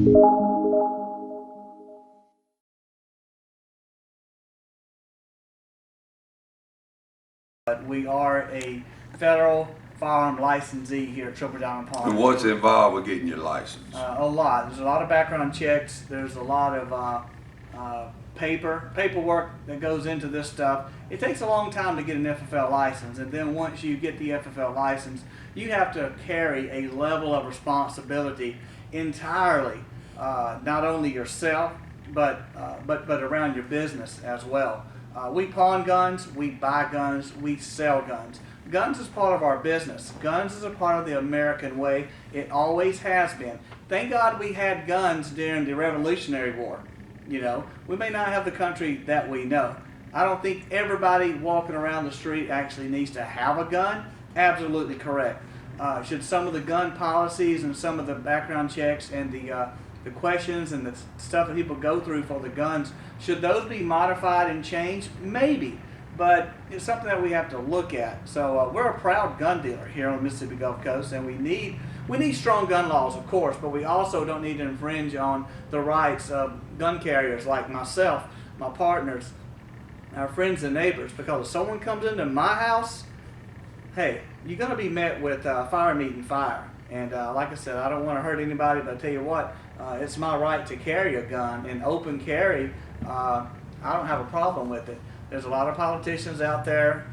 But we are a federal firearm licensee here at Triple Diamond Pawn. And what's involved with getting your license? A lot. There's a lot of background checks. There's a lot of paperwork that goes into this stuff. It takes a long time to get an FFL license, and then once you get the FFL license, you have to carry a level of responsibility entirely, not only yourself, but around your business as well. We pawn guns, we buy guns, we sell guns. Guns is part of our business. Guns is a part of the American way. It always has been. Thank God we had guns during the Revolutionary War. You know, we may not have the country that we know. I don't think everybody walking around the street actually needs to have a gun. Absolutely correct. Should some of the gun policies and some of the background checks and the questions and the stuff that people go through for the guns, should those be modified and changed? Maybe, but it's something that we have to look at. So we're a proud gun dealer here on the Mississippi Gulf Coast, and we need strong gun laws, of course, but we also don't need to infringe on the rights of gun carriers like myself, my partners, our friends and neighbors, because if someone comes into my house, hey, you're going to be met with fire meeting fire. And like I said, I don't want to hurt anybody, but I tell you what, it's my right to carry a gun, and open carry, I don't have a problem with it. There's a lot of politicians out there,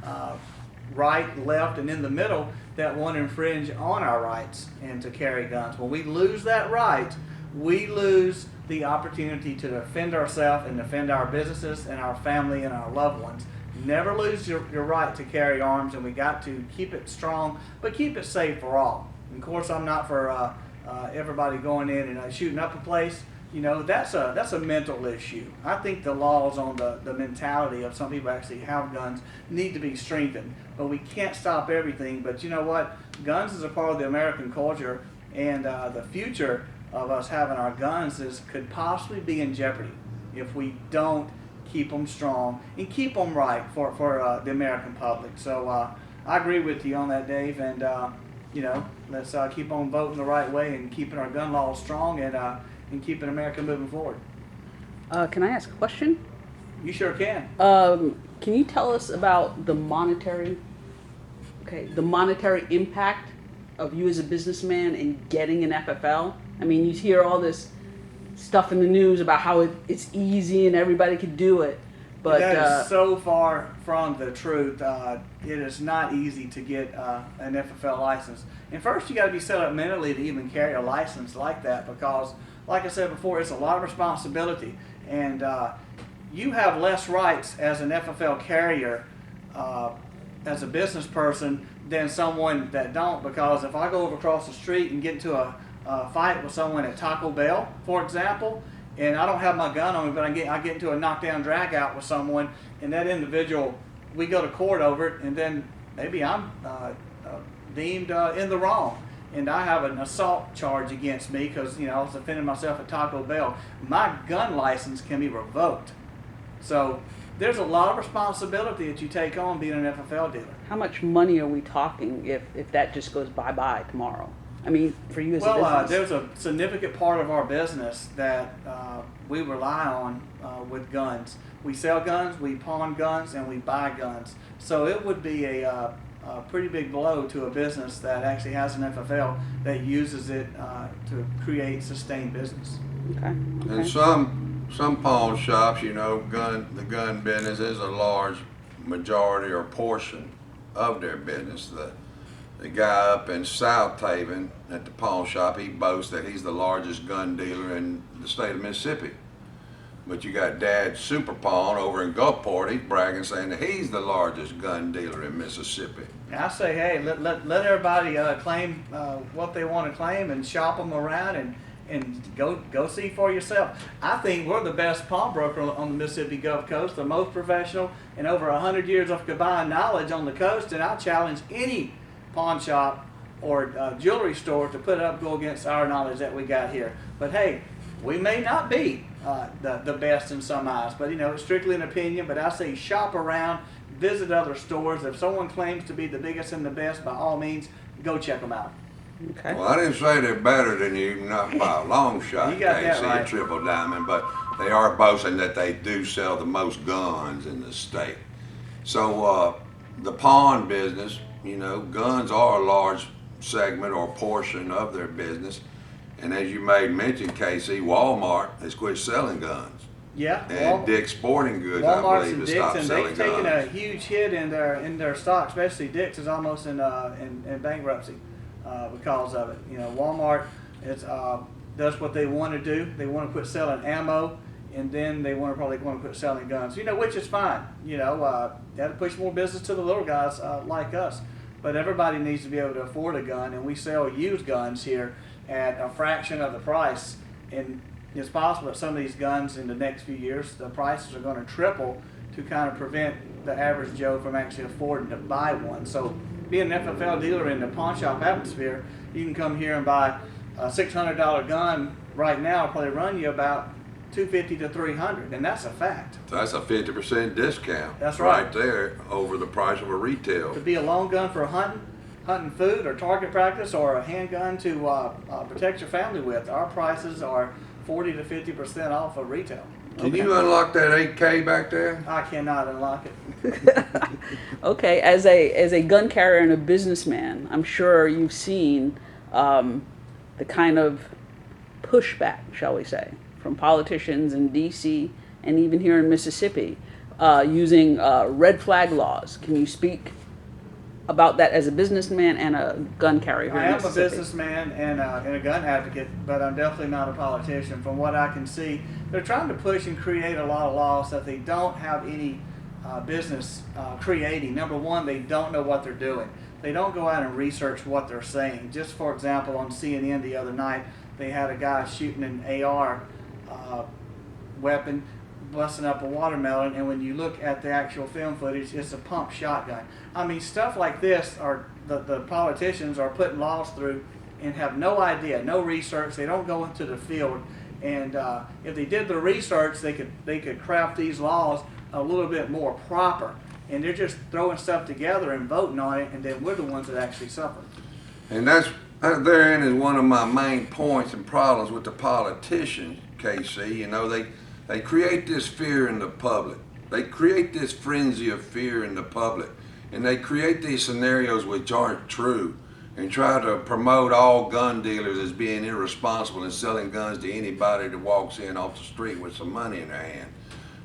right, left, and in the middle, that want to infringe on our rights and to carry guns. When we lose that right, we lose the opportunity to defend ourselves and defend our businesses and our family and our loved ones. Never lose your right to carry arms, and we got to keep it strong, but keep it safe for all. And of course, I'm not for everybody going in and shooting up a place. You know, that's a mental issue. I think the laws on the mentality of some people actually have guns need to be strengthened. But we can't stop everything. But you know what? Guns is a part of the American culture, and the future of us having our guns could possibly be in jeopardy if we don't keep them strong and keep them right for the American public. So I agree with you on that, Dave, and you know, let's keep on voting the right way and keeping our gun laws strong and keeping America moving forward. Can I ask a question? You sure can. Can you tell us about the monetary impact of you as a businessman in getting an FFL? I mean, you hear all this stuff in the news about how it's easy and everybody can do it, but that is so far from the truth. It is not easy to get an FFL license. And first, you got to be set up mentally to even carry a license like that, because, like I said before, it's a lot of responsibility, and you have less rights as an FFL carrier as a business person than someone that don't. Because if I go over across the street and get into a fight with someone at Taco Bell, for example, and I don't have my gun on me, but I get into a knockdown drag out with someone, and that individual, we go to court over it, and then maybe I'm deemed in the wrong, and I have an assault charge against me because, you know, I was defending myself at Taco Bell. My gun license can be revoked. So there's a lot of responsibility that you take on being an FFL dealer. how much money are we talking if that just goes bye-bye tomorrow? I mean, for you as a business. Well, there's a significant part of our business that we rely on with guns. We sell guns, we pawn guns, and we buy guns. So it would be a pretty big blow to a business that actually has an FFL that uses it to create sustained business. Okay. And some pawn shops, you know, the gun business is a large majority or portion of their business. The guy up in South Haven at the pawn shop, he boasts that he's the largest gun dealer in the state of Mississippi. But you got Dad Super Pawn over in Gulfport, he's bragging, saying that he's the largest gun dealer in Mississippi. I say, hey, let everybody claim what they want to claim and shop them around and go see for yourself. I think we're the best pawnbroker on the Mississippi Gulf Coast, the most professional, and over 100 years of combined knowledge on the coast, and I challenge any pawn shop or jewelry store to go against our knowledge that we got here. But hey, we may not be the best in some eyes, but you know, it's strictly an opinion. But I say shop around, visit other stores. If someone claims to be the biggest and the best, by all means, go check them out. Okay. Well, I didn't say they're better than you, not by a long shot, You got that Casey, right. a Triple Diamond, but they are boasting that they do sell the most guns in the state. So the pawn business, you know, guns are a large segment or portion of their business. And as you made mention, Casey, Walmart has quit selling guns. Yeah. And Dick's Sporting Goods, I Walmart's believe, and has Dick's, stopped and selling they've taken a guns. huge hit in their stock, especially Dick's is almost in bankruptcy because of it. You know, Walmart does what they want to do. They want to quit selling ammo, and then they probably want to quit selling guns. You know, which is fine. You know, that'll push more business to the little guys like us. But everybody needs to be able to afford a gun, and we sell used guns here at a fraction of the price. And it's possible that some of these guns in the next few years, the prices are going to triple to kind of prevent the average Joe from actually affording to buy one. So being an FFL dealer in the pawn shop atmosphere, you can come here and buy a $600 gun right now, probably run you about $250 to $300, and that's a fact. So that's a 50% discount. That's right. Right there over the price of a retail. To be a long gun for hunting food or target practice, or a handgun to protect your family with, our prices are 40 to 50% off of retail. Can you unlock that 8K back there? I cannot unlock it. Okay, as a gun carrier and a businessman, I'm sure you've seen the kind of pushback, shall we say, from politicians in D.C. and even here in Mississippi using red flag laws. Can you speak about that as a businessman and a gun carrier here I in am a Mississippi? businessman and a gun advocate, but I'm definitely not a politician. From what I can see, they're trying to push and create a lot of laws that they don't have any business creating. Number one, they don't know what they're doing. They don't go out and research what they're saying. Just for example, on CNN the other night, they had a guy shooting an AR weapon, busting up a watermelon, and when you look at the actual film footage, it's a pump shotgun. I mean, stuff like this are the politicians are putting laws through and have no idea, no research. They don't go into the field, and if they did the research, they could craft these laws a little bit more proper. And they're just throwing stuff together and voting on it, and then we're the ones that actually suffer. And that therein is one of my main points and problems with the politicians, KC. You know, they create this fear in the public. They create this frenzy of fear in the public. And they create these scenarios which aren't true and try to promote all gun dealers as being irresponsible and selling guns to anybody that walks in off the street with some money in their hand.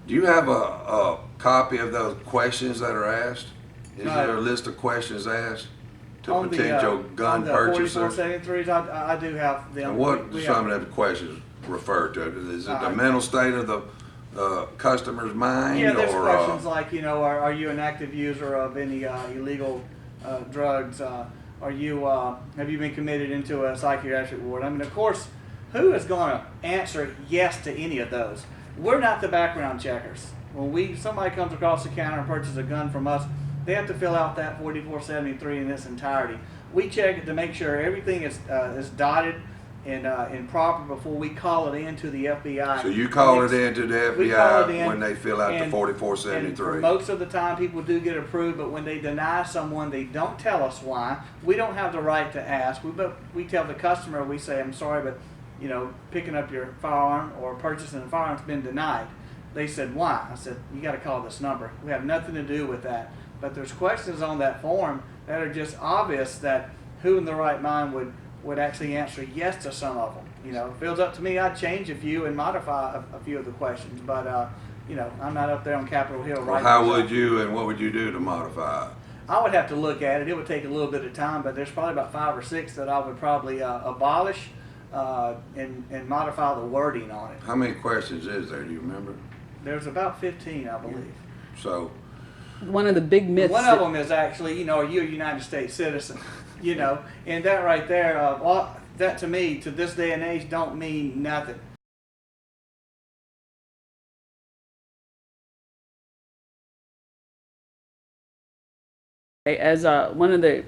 Do you have a copy of those questions that are asked? Is there a list of questions asked to On potential gun on the purchasers? 4473s, I do have them. And what We do some have- of the questions refer to? Is it the mental state of the customer's mind? Yeah, there's or, questions like, you know, are you an active user of any illegal drugs? Have you been committed into a psychiatric ward? I mean, of course, who is going to answer yes to any of those? We're not the background checkers. When somebody comes across the counter and purchases a gun from us, they have to fill out that 4473 in its entirety. We check it to make sure everything is dotted and proper before we call it in to the FBI. So you call it in to the We call it FBI in, when they fill out the and 4473. most of the time, people do get approved, but when they deny someone, they don't tell us why. We don't have the right to ask. We tell the customer, we say, I'm sorry, but you know, picking up your firearm or purchasing a firearm has been denied. They said, why? I said, you got to call this number. We have nothing to do with that. But there's questions on that form that are just obvious that who in the right mind would actually answer yes to some of them. You know, if it was up to me, I'd change a few and modify a few of the questions. But, you know, I'm not up there on Capitol Hill Well, right how now. would you and what would you do to modify it? I would have to look at it. It would take a little bit of time, but there's probably about 5 or 6 that I would probably abolish and modify the wording on it. How many questions is there? Do you remember? There's about 15, I believe. So, One of the big myths. One of them is actually, you know, are you a United States citizen? You know, and that right there, that to me, to this day and age, don't mean nothing. As one of the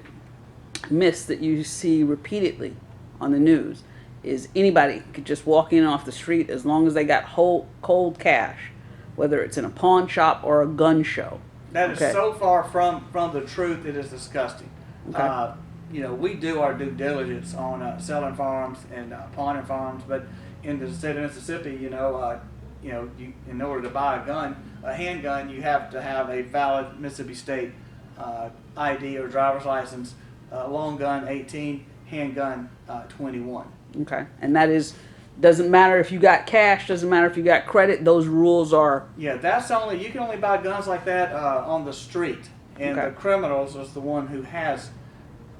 myths that you see repeatedly on the news is anybody could just walk in off the street as long as they got cold cash, whether it's in a pawn shop or a gun show. That is Okay. so far from the truth, it is disgusting. Okay. we do our due diligence on selling firearms and pawning firearms, but in the state of Mississippi, in order to buy a handgun, you have to have a valid Mississippi State ID or driver's license, long gun 18, handgun 21. Okay, and that is, doesn't matter if you got cash, doesn't matter if you got credit, those rules are, Yeah, you can only buy guns like that on the street, and Okay. the criminals is the one who has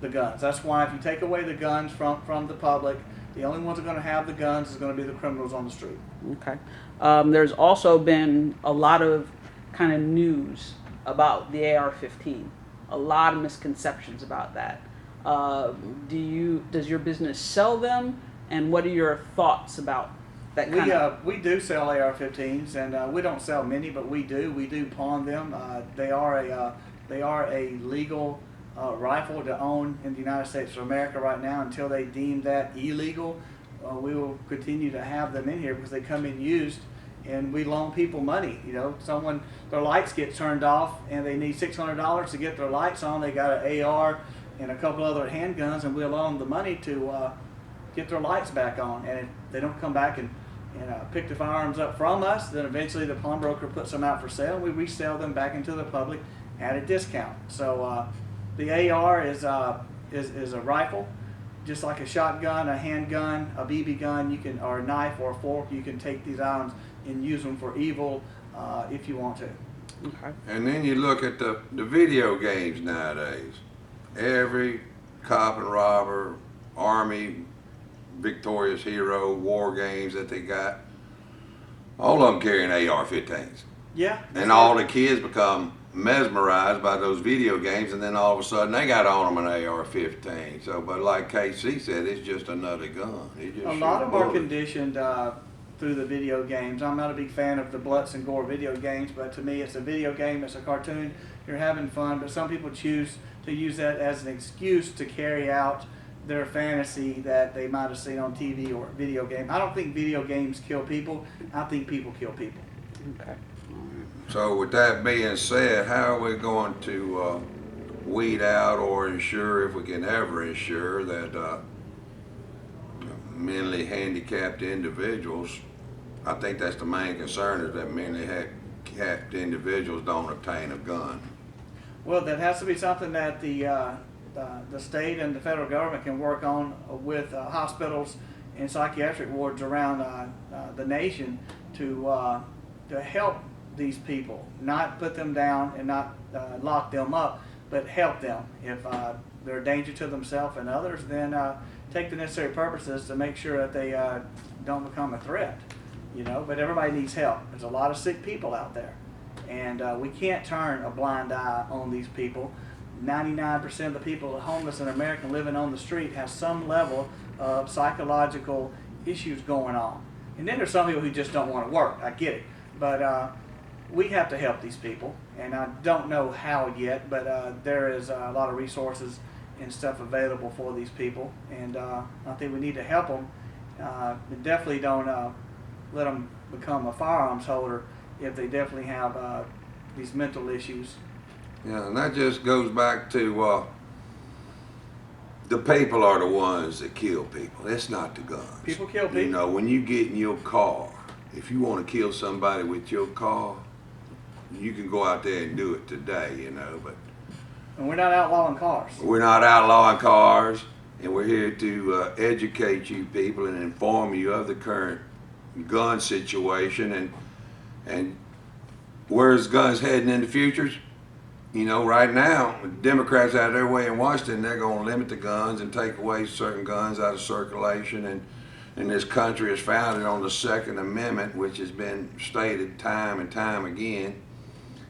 the guns. That's why if you take away the guns from the public, the only ones that are going to have the guns is going to be the criminals on the street. okay. There's also been a lot of kind of news about the AR-15, a lot of misconceptions about that. Does your business sell them, and what are your thoughts about that kind of? We do sell AR-15s, and we don't sell many, but we do pawn them. They are a legal rifle to own in the United States of America right now. Until they deem that illegal, we will continue to have them in here because they come in used, and we loan people money. Their lights get turned off and they need $600 to get their lights on. They got an AR and a couple other handguns, and we'll loan them the money to get their lights back on. And if they don't come back and pick the firearms up from us, then eventually the pawnbroker puts them out for sale, and we resell them back into the public at a discount. So the AR is a rifle, just like a shotgun, a handgun, a BB gun, or a knife or a fork. You can take these items and use them for evil if you want to. Okay. And then you look at the video games nowadays. Every cop and robber, army, victorious hero, war games that they got, all of them carrying AR-15s. Yeah. And all the kids become mesmerized by those video games, and then all of a sudden they got on them an AR-15. So, but like KC said, it's just another gun. A lot of them are conditioned through the video games. I'm not a big fan of the Bloods and Gore video games, but to me it's a video game, it's a cartoon, you're having fun, but some people choose to use that as an excuse to carry out their fantasy that they might have seen on TV or video game. I don't think video games kill people. I think people kill people. Okay. So with that being said, how are we going to weed out or ensure, if we can ever ensure, that mentally handicapped individuals, I think that's the main concern, is that mentally handicapped individuals don't obtain a gun? Well, that has to be something that the state and the federal government can work on with hospitals and psychiatric wards around the nation to help these people, not put them down and not lock them up, but help them. If they're a danger to themselves and others, then take the necessary purposes to make sure that they don't become a threat. But everybody needs help. There's a lot of sick people out there, and we can't turn a blind eye on these people. 99% of the people homeless in America and living on the street have some level of psychological issues going on. And then there's some people who just don't want to work. I get it. But we have to help these people. And I don't know how yet, but there is a lot of resources and stuff available for these people. And I think we need to help them. Definitely don't let them become a firearms holder if they definitely have these mental issues. Yeah, and that just goes back to the people are the ones that kill people. It's not the guns. People kill people. When you get in your car, if you want to kill somebody with your car, you can go out there and do it today, but. And we're not outlawing cars. We're not outlawing cars, and we're here to educate you people and inform you of the current gun situation and where's guns heading in the future. Right now, the Democrats out of their way in Washington, they're going to limit the guns and take away certain guns out of circulation. And this country is founded on the Second Amendment, which has been stated time and time again.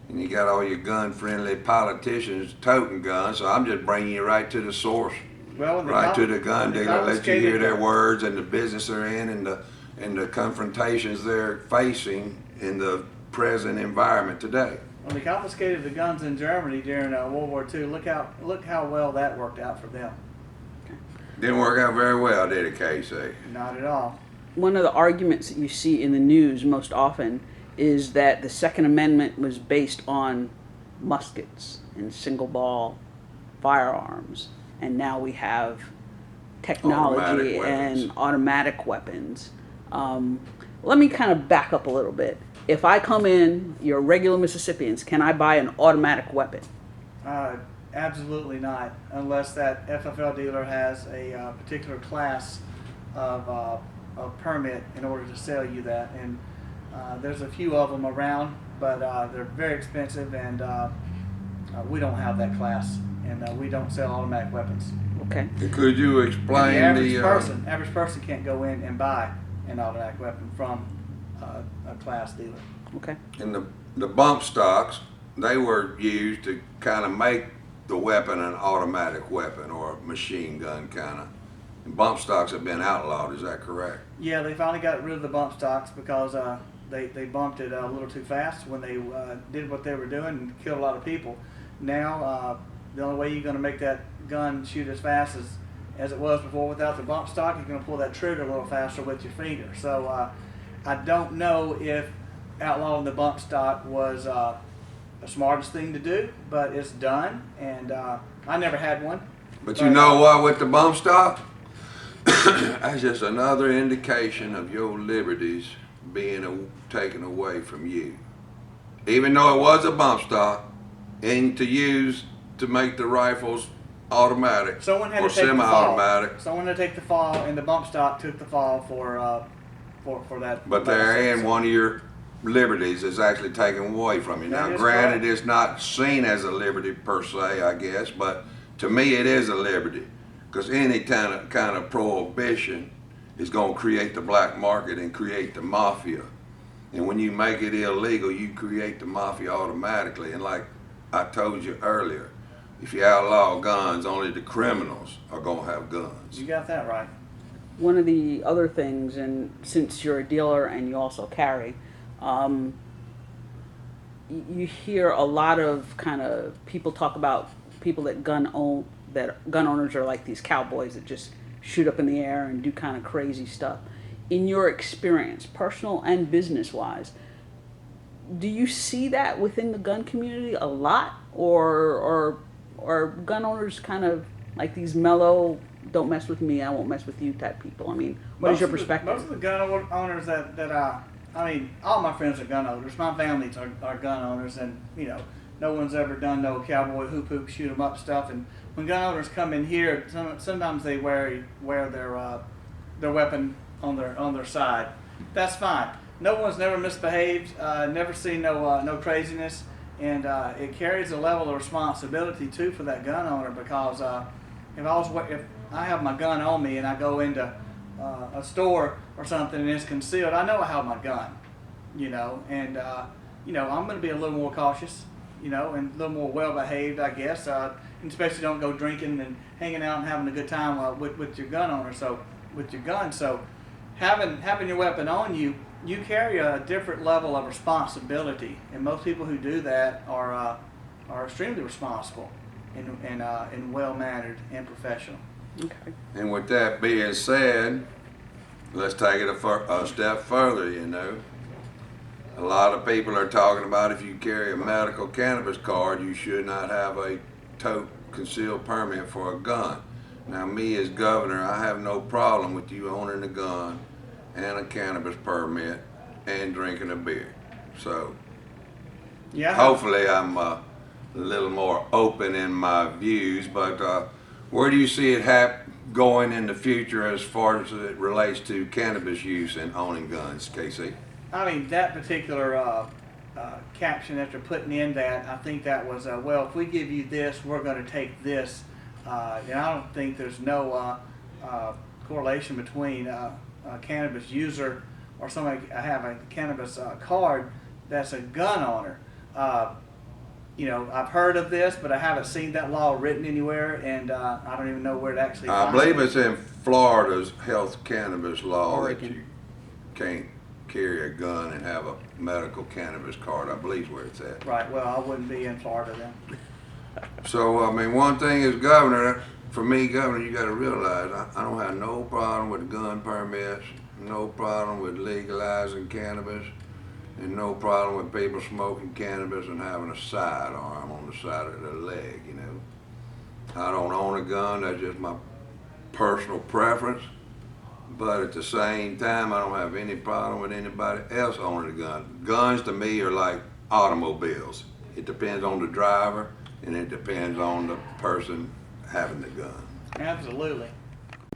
And you got all your gun-friendly politicians toting guns. So I'm just bringing you right to the source, right to the gun dealer, let you hear their words and the business they're in and the confrontations they're facing in the present environment today. When they confiscated the guns in Germany during World War II, look how well that worked out for them. Didn't work out very well, did it, Casey? Not at all. One of the arguments that you see in the news most often is that the Second Amendment was based on muskets and single ball firearms. and now we have technology Automatic weapons. and automatic weapons. Let me kind of back up a little bit. If I come in, you're regular Mississippians, can I buy an automatic weapon? Absolutely not, unless that FFL dealer has a particular class of permit in order to sell you that. And there's a few of them around, but they're very expensive, and we don't have that class, and we don't sell automatic weapons. Okay. Could you And explain the average person can't go in and buy an automatic weapon from a class dealer. Okay. in the bump stocks, they were used to kind of make the weapon an automatic weapon or a machine gun kind of. And bump stocks have been outlawed, is that correct? Yeah, they finally got rid of the bump stocks because they bumped it a little too fast when they did what they were doing and killed a lot of people. Now, the only way you're going to make that gun shoot as fast as it was before without the bump stock, you're going to pull that trigger a little faster with your finger. So I don't know if outlawing the bump stock was the smartest thing to do, but it's done, and I never had one. But you know what, with the bump stock, that's just another indication of your liberties being taken away from you. Even though it was a bump stock, and to use to make the rifles automatic Someone had or to take the semi-automatic. fall. Someone had to take the fall, and the bump stock took the fall for that. But therein, one of your liberties is actually taken away from you. That Now, is granted, correct. it's not seen as a liberty per se, I guess, but to me, it is a liberty, because any kind of prohibition is going to create the black market and create the mafia. And when you make it illegal, you create the mafia automatically. And like I told you earlier, if you outlaw guns, only the criminals are going to have guns. You got that right. One of the other things, and since you're a dealer and you also carry, you hear a lot of kind of people talk about people that gun owners are like these cowboys that just shoot up in the air and do kind of crazy stuff. In your experience, personal and business wise, do you see that within the gun community a lot, or gun owners kind of like these mellow, don't mess with me, I won't mess with you type people? I mean, what is your perspective? Most of the gun owners that I mean, all my friends are gun owners. My families are gun owners, and no one's ever done no cowboy hoop shoot 'em up stuff. And when gun owners come in here, sometimes they wear their weapon on their side. That's fine. No one's never misbehaved. Never seen no craziness, and it carries a level of responsibility too for that gun owner, because if I have my gun on me and I go into a store or something and it's concealed, I know I have my gun, and I'm going to be a little more cautious, and a little more well behaved, I guess, and especially don't go drinking and hanging out and having a good time with your gun owner. So with your gun, so having your weapon on you, you carry a different level of responsibility, and most people who do that are extremely responsible and well mannered and professional. Okay. And with that being said, let's take it a step further, A lot of people are talking about if you carry a medical cannabis card, you should not have a tote concealed permit for a gun. Now, me as governor, I have no problem with you owning a gun and a cannabis permit and drinking a beer. So, Yeah. hopefully I'm a little more open in my views, but where do you see it going in the future as far as it relates to cannabis use and owning guns, Casey? I mean, that particular caption that they're putting in that, I think that was, well, if we give you this, we're going to take this. And I don't think there's no correlation between a cannabis user or somebody have a cannabis card that's a gun owner. I've heard of this, but I haven't seen that law written anywhere, and I don't even know where it actually I finds believe it. it's in Florida's health cannabis law that Oregon. you can't carry a gun and have a medical cannabis card. I believe is where it's at. Right, well, I wouldn't be in Florida then. So, I mean, one thing is, Governor, for me, Governor, you got to realize I don't have no problem with gun permits, no problem with legalizing cannabis, and no problem with people smoking cannabis and having a sidearm on the side of their leg, I don't own a gun, that's just my personal preference. But at the same time, I don't have any problem with anybody else owning a gun. Guns to me are like automobiles. It depends on the driver and it depends on the person having the gun. Absolutely.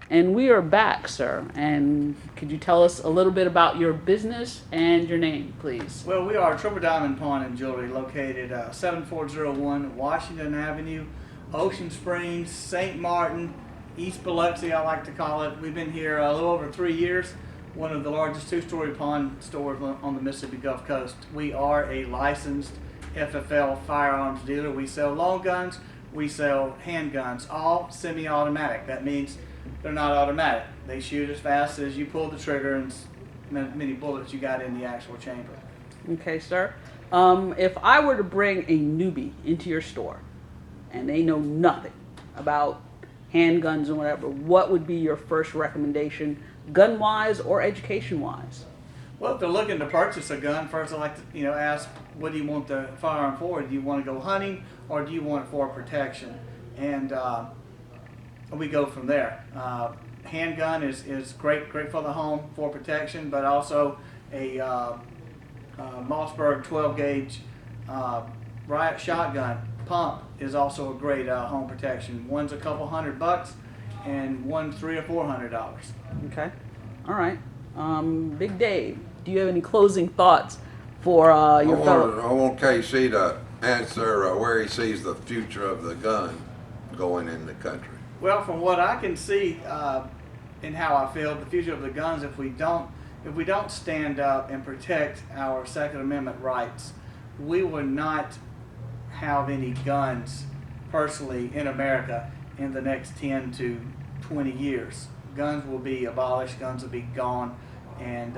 And we are back, sir. And could you tell us a little bit about your business and your name, please? Well, we are Triple Diamond Pawn and Jewelry, located 7401 Washington Avenue, Ocean Springs, St. Martin, East Biloxi, I like to call it. We've been here a little over 3 years, one of the largest two-story pawn stores on the Mississippi Gulf Coast. We are a licensed FFL firearms dealer. We sell long guns, we sell handguns, all semi-automatic. That means they're not automatic. They shoot as fast as you pull the trigger and many bullets you got in the actual chamber. Okay, sir. If I were to bring a newbie into your store and they know nothing about handguns and whatever, what would be your first recommendation, gun-wise or education-wise? Well, if they're looking to purchase a gun, first I'd like to ask, what do you want the firearm for? Do you want to go hunting or do you want it for protection? And we go from there. Handgun is great for the home for protection, but also a Mossberg 12 gauge riot shotgun pump is also a great home protection. One's a couple $100 and one's $300 or $400. Okay. All right. Big Dave, do you have any closing thoughts for your fellow? I want KC to answer where he sees the future of the gun going in the country. Well, from what I can see and how I feel, the future of the guns, if we don't stand up and protect our Second Amendment rights, we will not have any guns personally in America in the next 10 to 20 years. Guns will be abolished, guns will be gone, and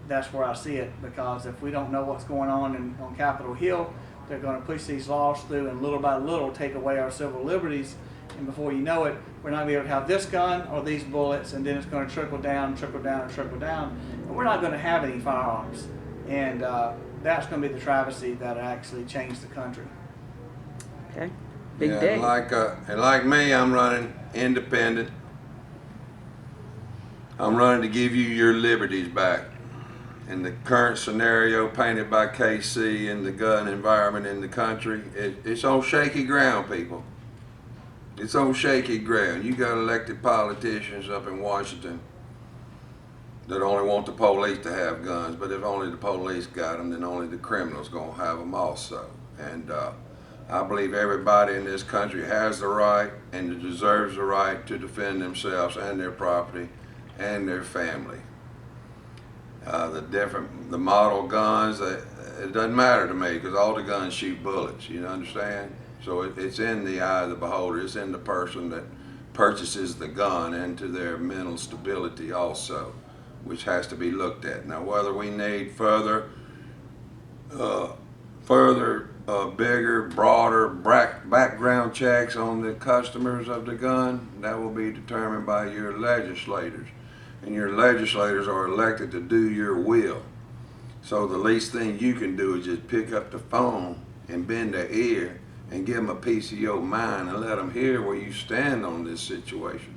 that's where I see it, because if we don't know what's going on on Capitol Hill, they're going to push these laws through and little by little take away our civil liberties. And before you know it, we're not going to be able to have this gun or these bullets, and then it's going to trickle down, trickle down, and trickle down. And we're not going to have any firearms. And that's going to be the travesty that actually changed the country. Okay. Big Yeah, Dave. and like me, I'm running independent. I'm running to give you your liberties back. In the current scenario painted by KC and the gun environment in the country, it's on shaky ground, people. It's on shaky ground. You got elected politicians up in Washington that only want the police to have guns, but if only the police got them, then only the criminals gonna have them also. And I believe everybody in this country has the right and deserves the right to defend themselves and their property and their family. The model guns, it doesn't matter to me, because all the guns shoot bullets, you understand? So it's in the eye of the beholder. It's in the person that purchases the gun and to their mental stability also, which has to be looked at. Now, whether we need further, bigger, broader background checks on the customers of the gun, that will be determined by your legislators. And your legislators are elected to do your will. So the least thing you can do is just pick up the phone and bend their ear and give them a piece of your mind and let them hear where you stand on this situation.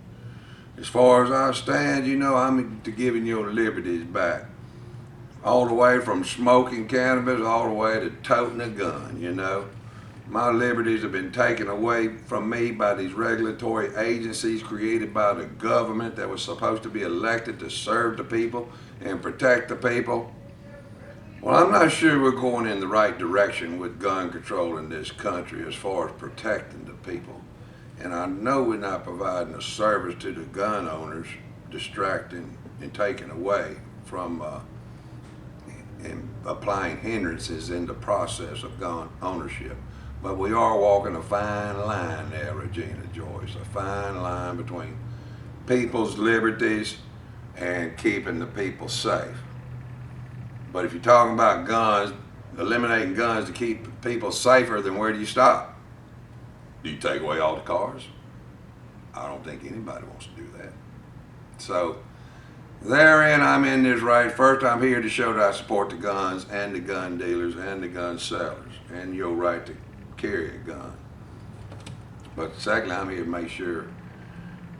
As far as I stand, I'm to giving your liberties back. All the way from smoking cannabis all the way to toting a gun, My liberties have been taken away from me by these regulatory agencies created by the government that was supposed to be elected to serve the people and protect the people. Well, I'm not sure we're going in the right direction with gun control in this country as far as protecting the people. And I know we're not providing a service to the gun owners, distracting and taking away from and applying hindrances in the process of gun ownership. But we are walking a fine line there, Regina Joyce, a fine line between people's liberties and keeping the people safe. But if you're talking about guns, eliminating guns to keep people safer, then where do you stop? Do you take away all the cars? I don't think anybody wants to do that. So therein, I'm in this right. First, I'm here to show that I support the guns and the gun dealers and the gun sellers and your right to carry a gun. But secondly, I'm here to make sure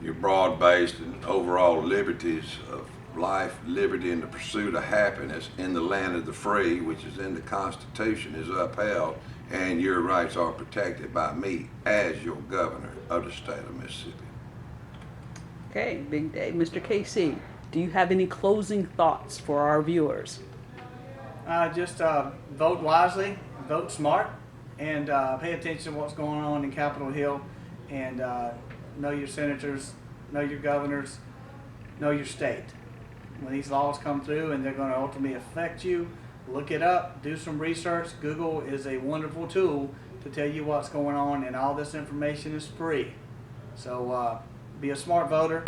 your broad-based and overall liberties of life, liberty, and the pursuit of happiness in the land of the free, which is in the Constitution, is upheld, and your rights are protected by me as your governor of the state of Mississippi. Okay, big day. Mr. Casey, do you have any closing thoughts for our viewers? Just vote wisely, vote smart, and pay attention to what's going on in Capitol Hill, and know your senators, know your governors, know your state. When these laws come through and they're going to ultimately affect you, look it up, do some research. Google is a wonderful tool to tell you what's going on, and all this information is free. So be a smart voter.